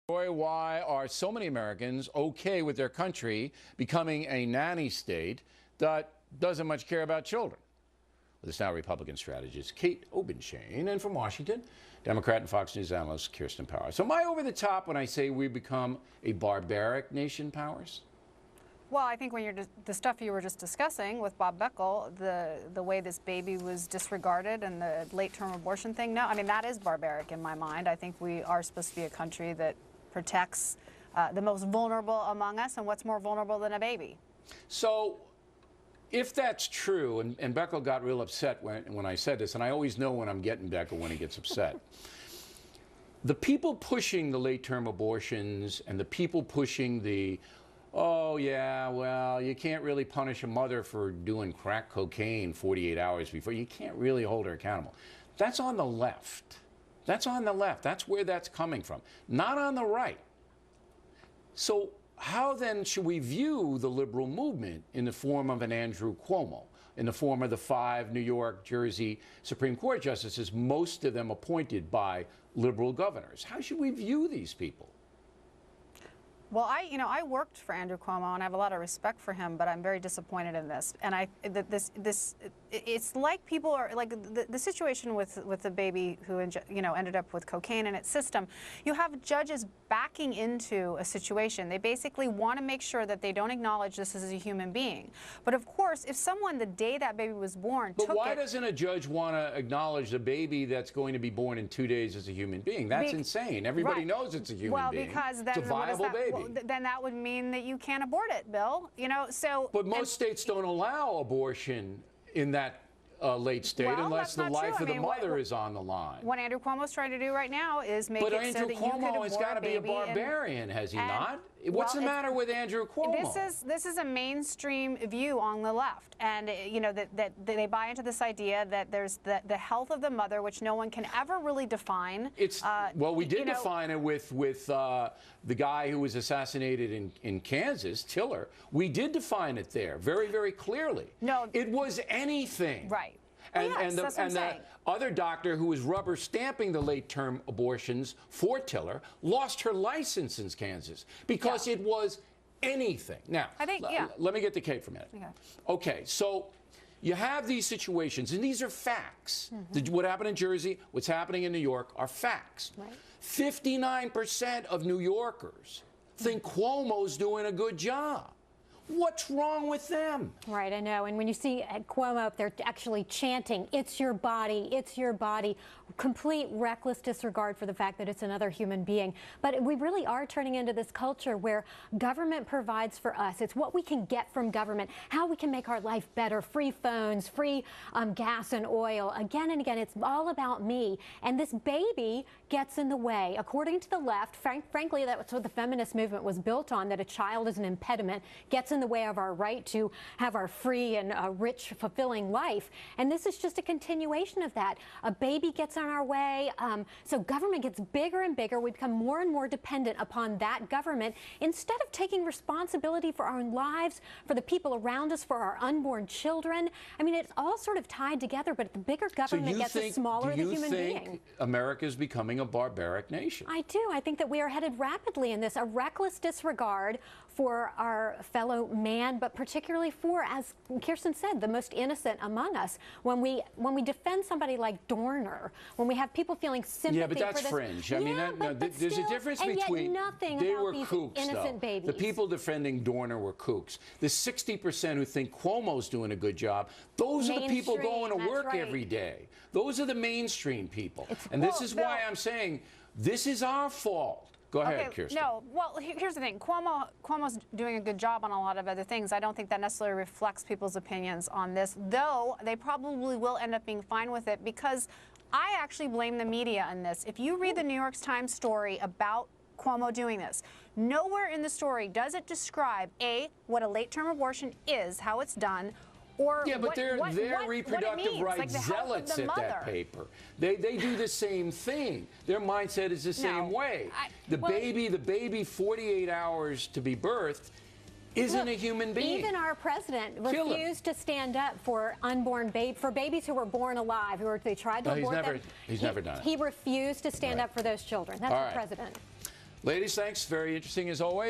Why are so many Americans okay with their country becoming a nanny state that doesn't much care about children? With this now Republican strategist Kate Obenshain, and from Washington, Democrat and Fox News analyst Kirsten. So am I over the top when I say we become a barbaric nation, Powers? Well, I think when you're the stuff you were just discussing with Bob Beckel, the way this baby was disregarded and the late-term abortion thing, no, I mean, that is barbaric in my mind. I think we are supposed to be a country that protects the most vulnerable among us, and what's more vulnerable than a baby? So if that's true, and Beckel got real upset when I said this, and I always know when I'm getting Beckel when he gets upset. The people pushing the late-term abortions and the people pushing the, oh, yeah, well, you can't really punish a mother for doing crack cocaine 48 hours before. You can't really hold her accountable. That's on the left. That's on the left. That's where that's coming from, not on the right. So how then should we view the liberal movement in the form of an Andrew Cuomo, in the form of the 5 New York, Jersey Supreme Court justices, most of them appointed by liberal governors? How should we view these people? Well, I worked for Andrew Cuomo, and I have a lot of respect for him, but I'm very disappointed in this. And it's like people are like the situation with the baby who ended up with cocaine in its system. You have judges backing into a situation. They basically want to make sure that they don't acknowledge this as a human being. But of course, if someone the day that baby was born But why doesn't a judge want to acknowledge the baby that's going to be born in 2 days as a human being? That's insane. Everybody knows it's a human being. Because then it's a viable baby. Well, then that would mean that you can't abort it, Bill. So. But most states don't allow abortion in that late state unless the life of the mother is on the line. What Andrew Cuomo's trying to do right now is make it so that you could abort a baby. But Andrew Cuomo has got to be a barbarian, has he not? What's the matter with Andrew Cuomo? This is a mainstream view on the left, and that they buy into this idea that there's the health of the mother, which no one can ever really define. Well, we did define it with the guy who was assassinated in Kansas, Tiller. We did define it there very, very clearly. No, it was anything. Right. And the other doctor who was rubber stamping the late-term abortions for Tiller lost her license in Kansas because it was anything. Now, let me get to Kate for a minute. Okay, so you have these situations, and these are facts. What happened in Jersey, what's happening in New York are facts. 59% of New Yorkers think Cuomo's doing a good job. What's wrong with them? Right, I know. And when you see Cuomo up there actually chanting, "It's your body, it's your body," complete reckless disregard for the fact that it's another human being. But we really are turning into this culture where government provides for us. It's what we can get from government, how we can make our life better, free phones, free gas and oil. Again and again, it's all about me. And this baby gets in the way. According to the left, frankly, that's what the feminist movement was built on, that a child is an impediment, gets in the way of our right to have our free and rich, fulfilling life. And this is just a continuation of that. A baby gets on our way, so government gets bigger and bigger. We become more and more dependent upon that government instead of taking responsibility for our own lives, for the people around us, for our unborn children. I mean, it's all sort of tied together, but the bigger government gets, the smaller the human being. Do you think America is becoming a barbaric nation? I do. I think that we are headed rapidly in this, a reckless disregard for our fellow man, but particularly for, as Kirsten said, the most innocent among us. When we defend somebody like Dorner, when we have people feeling sympathy but that's for this, fringe. I mean, there's a difference between they were kooks, innocent babies. The people defending Dorner were kooks. The 60% who think Cuomo's doing a good job, those are the people going to work every day. Those are the mainstream people. And this is why I'm saying this is our fault. Go ahead, Kirsten. No, well, here's the thing. Cuomo's doing a good job on a lot of other things. I don't think that necessarily reflects people's opinions on this, though they probably will end up being fine with it, because I actually blame the media on this. If you read the New York Times story about Cuomo doing this, nowhere in the story does it describe, A, what a late-term abortion is, how it's done, or but they're reproductive rights zealots at that paper. They do the same thing. Their mindset is the same way. The baby 48 hours to be birthed isn't a human being. Even our president refused to stand up for unborn babies who were born alive, they tried to abort them. He's never done it. He refused to stand up for those children. That's the president. Ladies, thanks. Very interesting as always.